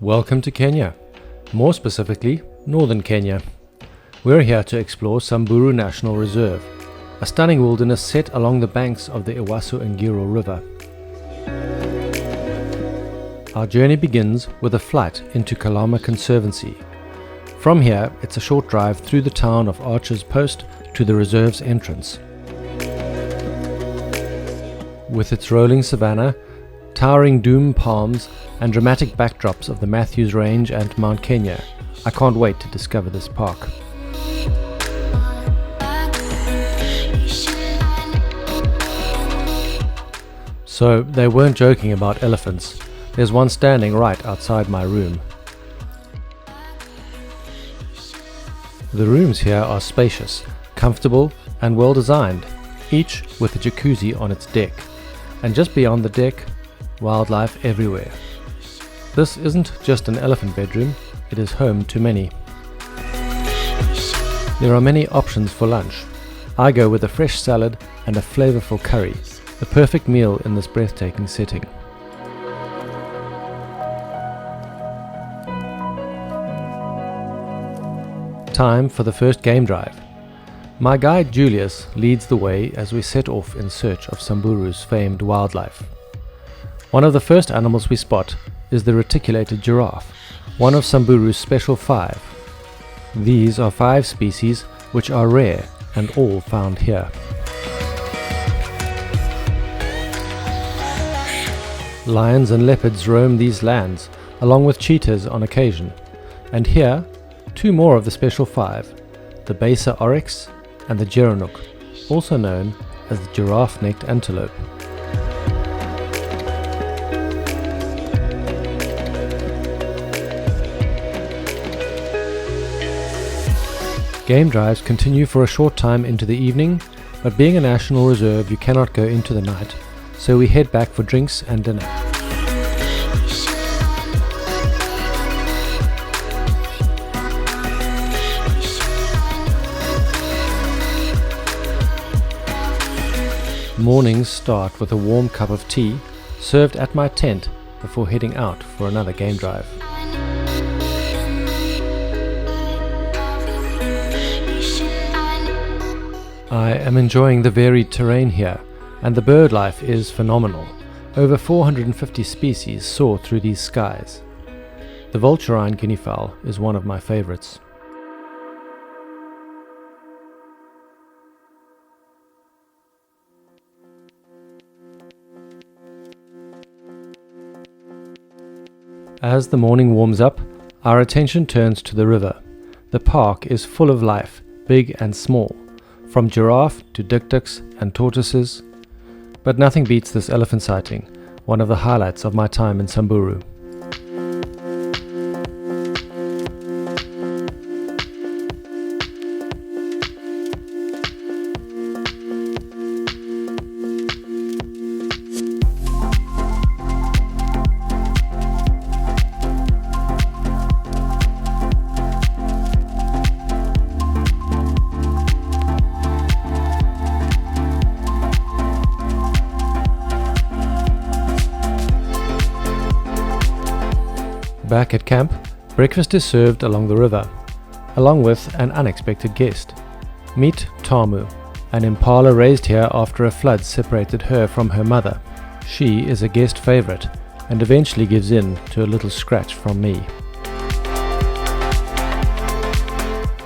Welcome to Kenya, more specifically, northern Kenya. We're here to explore Samburu National Reserve, a stunning wilderness set along the banks of the Ewaso-Ngiro River. Our journey begins with a flight into Kalama Conservancy. From here, it's a short drive through the town of Archer's Post to the reserve's entrance. With its rolling savanna, towering doom palms and dramatic backdrops of the Matthews Range and Mount Kenya, I can't wait to discover this park. So they weren't joking about elephants. There's one standing right outside my room. The rooms here are spacious, comfortable and well designed, each with a jacuzzi on its deck. And just beyond the deck, wildlife everywhere. This isn't just an elephant bedroom, it is home to many. There are many options for lunch. I go with a fresh salad and a flavorful curry, the perfect meal in this breathtaking setting. Time for the first game drive. My guide Julius leads the way as we set off in search of Samburu's famed wildlife. One of the first animals we spot is the reticulated giraffe, one of Samburu's special 5. These are 5 species which are rare and all found here. Lions and leopards roam these lands, along with cheetahs on occasion, and here 2 more of the special 5, the Besa oryx and the geronuk, also known as the giraffe-necked antelope. Game drives continue for a short time into the evening, but being a national reserve you cannot go into the night, so we head back for drinks and dinner. Mornings start with a warm cup of tea served at my tent before heading out for another game drive. I am enjoying the varied terrain here, and the bird life is phenomenal. Over 450 species soar through these skies. The vulturine guinea fowl is one of my favorites. As the morning warms up, our attention turns to the river. The park is full of life, big and small, from giraffe to tuk-tuks and tortoises. But nothing beats this elephant sighting, one of the highlights of my time in Samburu. Back at camp, breakfast is served along the river, along with an unexpected guest. Meet Tamu, an impala raised here after a flood separated her from her mother. She is a guest favorite and eventually gives in to a little scratch from me.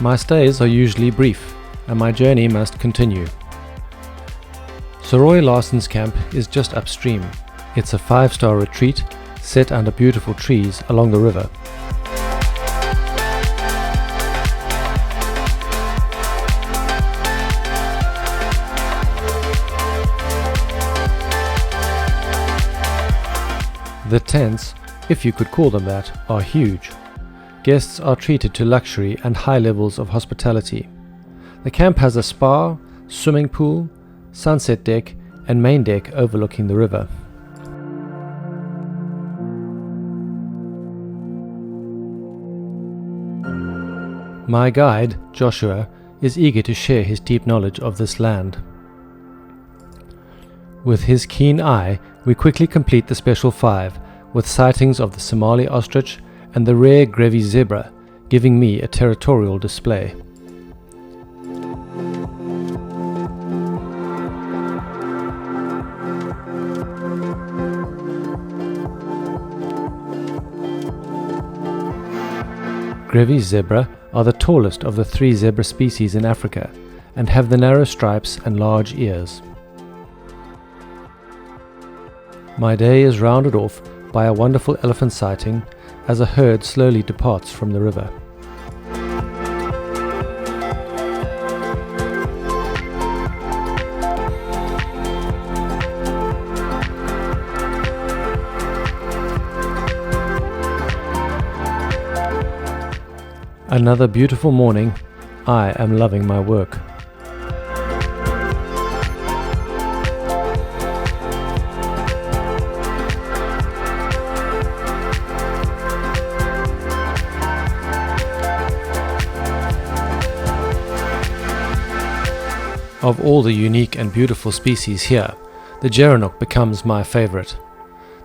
My stays are usually brief, and my journey must continue. Soroi Larsens camp is just upstream. It's a 5-star retreat set under beautiful trees along the river. The tents, if you could call them that, are huge. Guests are treated to luxury and high levels of hospitality. The camp has a spa, swimming pool, sunset deck and main deck overlooking the river. My guide, Joshua, is eager to share his deep knowledge of this land. With his keen eye, we quickly complete the Special 5 with sightings of the Somali ostrich and the rare Grevy's zebra, giving me a territorial display. Grevy's zebra are the tallest of the 3 zebra species in Africa and have the narrow stripes and large ears. My day is rounded off by a wonderful elephant sighting as a herd slowly departs from the river. Another beautiful morning. I am loving my work. Of all the unique and beautiful species here, the gerenuk becomes my favorite.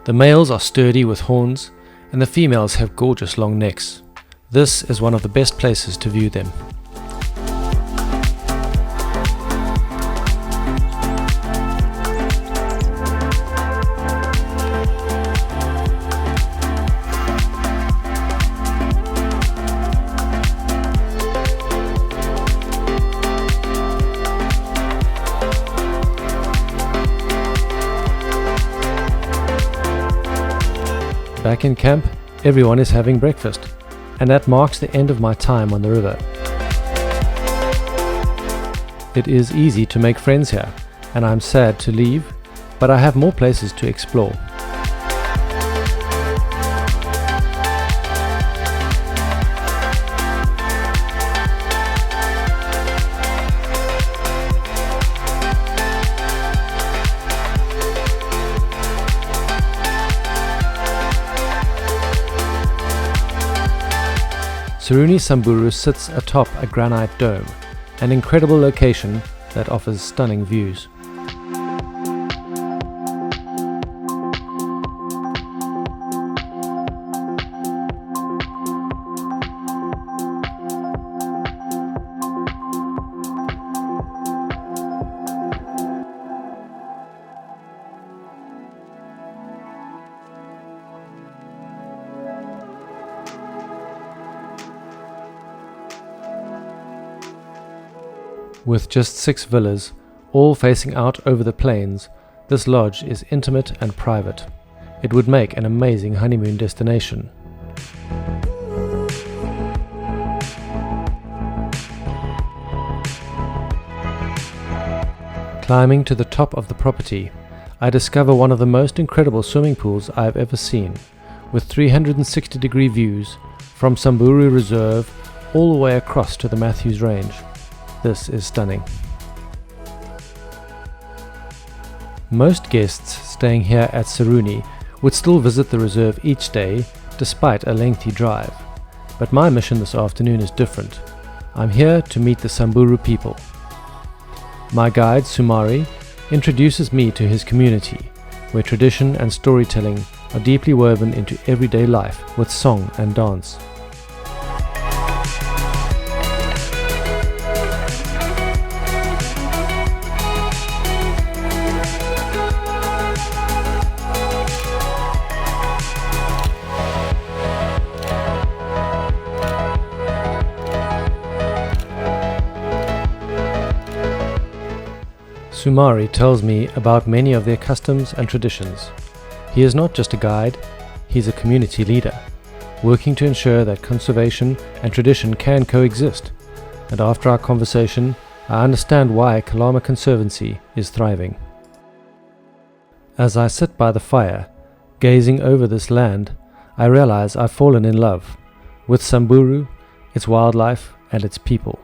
The males are sturdy with horns, and the females have gorgeous long necks. This is one of the best places to view them. Back in camp, everyone is having breakfast, and that marks the end of my time on the river. It is easy to make friends here, and I'm sad to leave, but I have more places to explore. Saruni Samburu sits atop a granite dome, an incredible location that offers stunning views. With just 6 villas, all facing out over the plains, this lodge is intimate and private. It would make an amazing honeymoon destination. Climbing to the top of the property, I discover one of the most incredible swimming pools I have ever seen, with 360-degree views from Samburu Reserve all the way across to the Matthews Range. This is stunning. Most guests staying here at Saruni would still visit the reserve each day despite a lengthy drive. But my mission this afternoon is different. I'm here to meet the Samburu people. My guide Sumari introduces me to his community, where tradition and storytelling are deeply woven into everyday life with song and dance. Sumari tells me about many of their customs and traditions. He is not just a guide, he's a community leader, working to ensure that conservation and tradition can coexist. And after our conversation, I understand why Kalama Conservancy is thriving. As I sit by the fire, gazing over this land, I realize I've fallen in love with Samburu, its wildlife, and its people.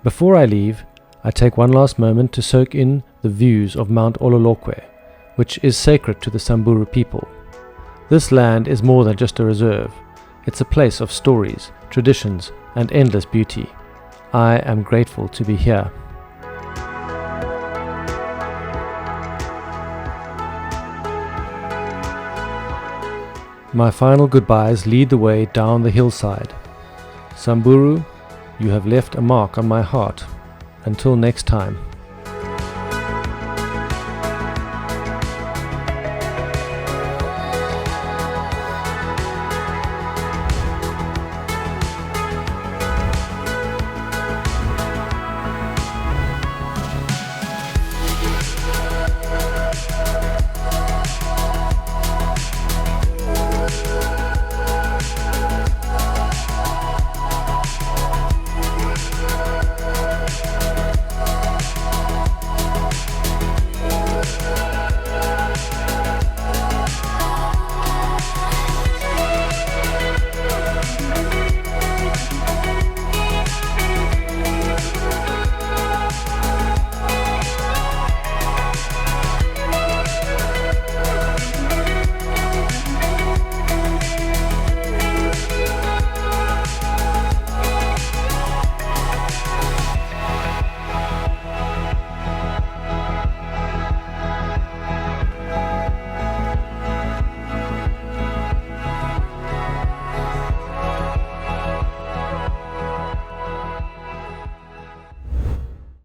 Before I leave, I take one last moment to soak in the views of Mount Ololokwe, which is sacred to the Samburu people. This land is more than just a reserve. It's a place of stories, traditions, and endless beauty. I am grateful to be here. My final goodbyes lead the way down the hillside. Samburu, you have left a mark on my heart. Until next time.